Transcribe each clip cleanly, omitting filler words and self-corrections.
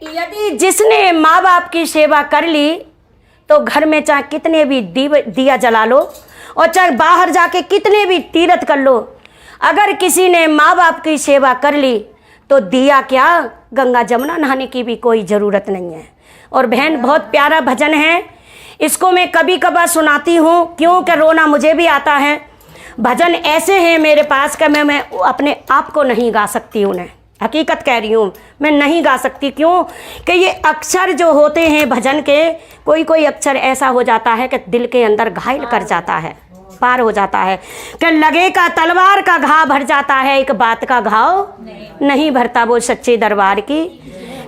यदि जिसने माँ बाप की सेवा कर ली तो घर में चाहे कितने भी दिया जला लो और चाहे बाहर जाके कितने भी तीर्थ कर लो, अगर किसी ने माँ बाप की सेवा कर ली तो दिया क्या, गंगा जमुना नहाने की भी कोई ज़रूरत नहीं है। और बहन, बहुत प्यारा भजन है, इसको मैं कभी कभार सुनाती हूँ क्योंकि रोना मुझे भी आता है। भजन ऐसे हैं मेरे पास कि मैं अपने आप को नहीं गा सकती, उन्हें हकीकत कह रही हूँ, मैं नहीं गा सकती। क्यों कि ये अक्षर जो होते हैं भजन के, कोई कोई अक्षर ऐसा हो जाता है कि दिल के अंदर घायल कर जाता है, पार हो जाता है कि लगे का तलवार का घाव भर जाता है, एक बात का घाव नहीं भरता वो सच्चे दरबार की।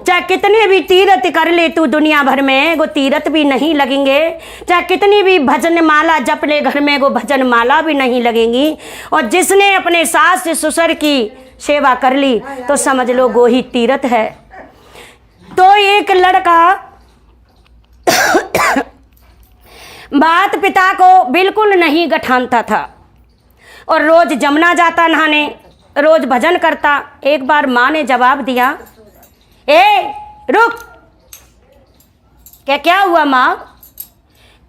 चाहे कितने भी तीर्थ कर ले तू दुनिया भर में, वो तीर्थ भी नहीं लगेंगे। चाहे कितनी भी भजन माला जप ले घर में, वो भजन माला भी नहीं लगेंगी। और जिसने अपने सास ससुर की सेवा कर ली तो समझ लो वो ही तीर्थ है। तो एक लड़का मात पिता को बिल्कुल नहीं गठानता था और रोज जमुना जाता नहाने, रोज भजन करता। एक बार माँ ने जवाब दिया, ए रुक, क्या हुआ माँ,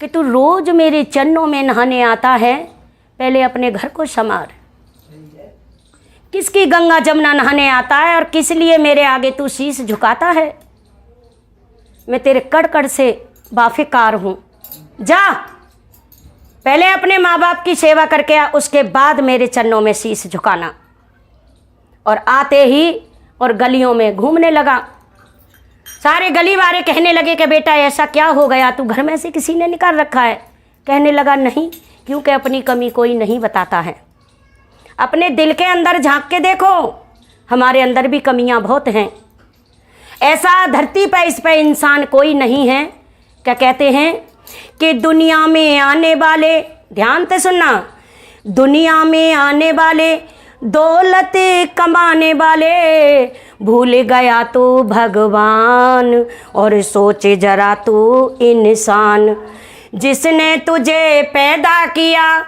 कि तू रोज मेरे चरणों में नहाने आता है, पहले अपने घर को संवार। किसकी गंगा जमुना नहाने आता है और किस लिए मेरे आगे तू शीश झुकाता है? मैं तेरे कड़ से वाफिकार हूँ। जा पहले अपने माँ बाप की सेवा करके आ, उसके बाद मेरे चरणों में शीश झुकाना। और आते ही और गलियों में घूमने लगा। सारे गली वाले कहने लगे कि बेटा ऐसा क्या हो गया, तू घर में से किसी ने निकाल रखा है? कहने लगा नहीं, क्योंकि अपनी कमी कोई नहीं बताता है। अपने दिल के अंदर झांक के देखो, हमारे अंदर भी कमियां बहुत हैं। ऐसा धरती पर इस पर इंसान कोई नहीं है। क्या कहते हैं कि दुनिया में आने वाले, ध्यान से सुनना, दुनिया में आने वाले दौलत कमाने वाले, भूल गया तू भगवान और सोचे जरा तू इंसान। जिसने तुझे पैदा किया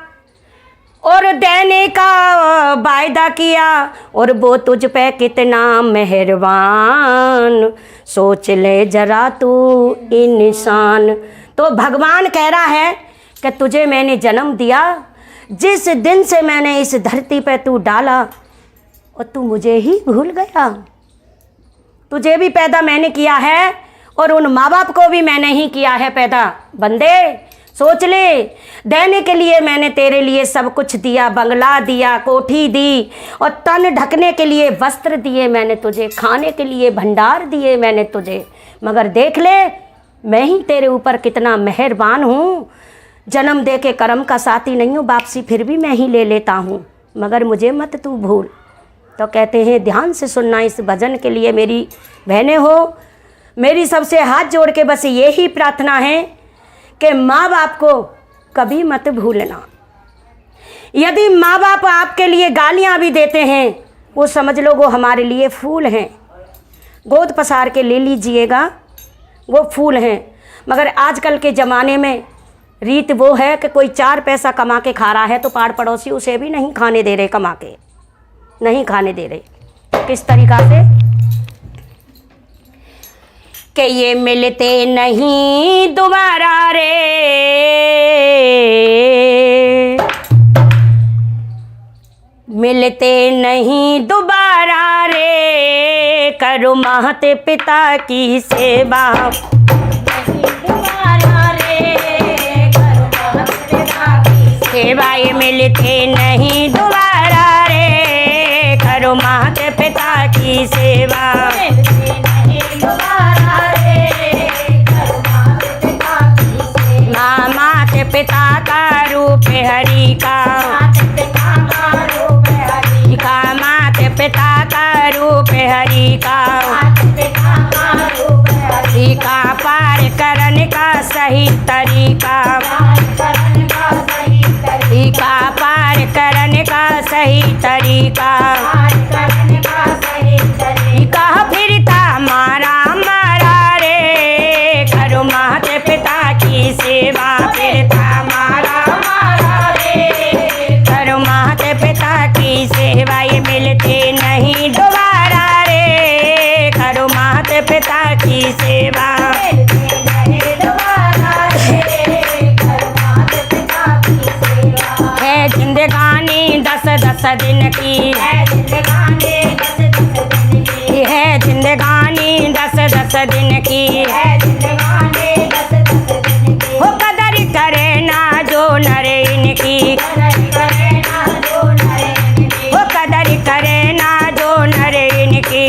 और देने का वायदा किया, और वो तुझ पे कितना मेहरबान, सोच ले जरा तू इंसान। तो भगवान कह रहा है कि तुझे मैंने जन्म दिया, जिस दिन से मैंने इस धरती पे तू डाला और तू मुझे ही भूल गया। तुझे भी पैदा मैंने किया है और उन माँ बाप को भी मैंने ही किया है पैदा। बंदे सोच ले, देने के लिए मैंने तेरे लिए सब कुछ दिया, बंगला दिया, कोठी दी, और तन ढकने के लिए वस्त्र दिए मैंने तुझे, खाने के लिए भंडार दिए मैंने तुझे, मगर देख ले मैं ही तेरे ऊपर कितना मेहरबान हूँ। जन्म दे के कर्म का साथी नहीं हूँ, वापसी फिर भी मैं ही ले लेता हूँ, मगर मुझे मत तू भूल। तो कहते हैं ध्यान से सुनना इस भजन के लिए मेरी बहनें हो, मेरी सबसे हाथ जोड़ के बस यही प्रार्थना है कि माँ बाप को कभी मत भूलना। यदि माँ बाप आपके लिए गालियाँ भी देते हैं, वो समझ लो वो हमारे लिए फूल हैं, गोद पसार के ले लीजिएगा, वो फूल हैं। मगर आजकल के ज़माने में रीत वो है कि कोई 4 पैसा कमा के खा रहा है तो पाड़ पड़ोसी उसे भी नहीं खाने दे रहे, कमा के नहीं खाने दे रहे। किस तरीक़ा से कि ये मिलते नहीं दोबारा रे, मिलते नहीं दोबारा रे, करो मात पिता की सेवा। सेवा ये मिलते नहीं दोबारा रे, करो मात पिता की सेवा। माँ मात पिता का रूप हरि का, मात पिता का रूप हरि का पार करने का सही तरीका, पार करने का सही तरीका। कहा फिरता मारा मारा रे, करो मात पिता की सेवा। फिरता मारा मारा रे, करो मात पिता की सेवा। ये मिलते नहीं दोबारा रे, करो मात पिता की सेवा। है जिंदगानी 10-10 दिन की, है जिंदगानी 10-10 दिन की। हो कदर करे ना जो नर इनकी, हो कदर करे ना जो नर इनकी।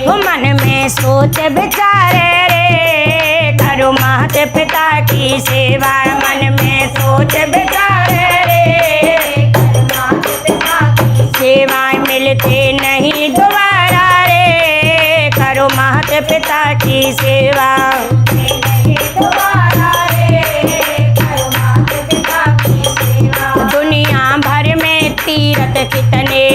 हो मन में सोच विचारे रे करो माता पिता की सेवा। मन में सोच विचारे रे सेवाएं मिलते नहीं दोबारा रे करो माता पिता की सेवा। दुनिया भर में तीरथ कितने,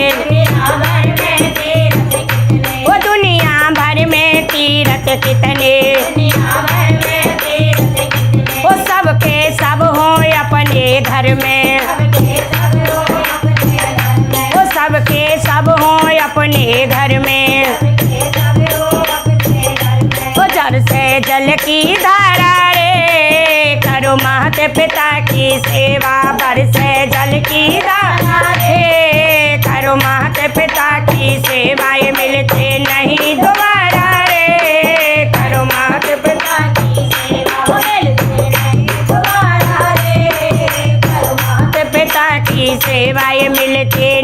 वो दुनिया भर में तीरथ कितने। वो सबके सब हों अपने घर में, वो सबके सब हों अपने घर में। वो जल से जल की धारा रे करो माता पिता की सेवा। बर से जल की धारा रे करो माता पिता की सेवा। ये मिलते नहीं दोबारा रे करो माता पिता की सेवा। माता पिता की सेवा ये मिलते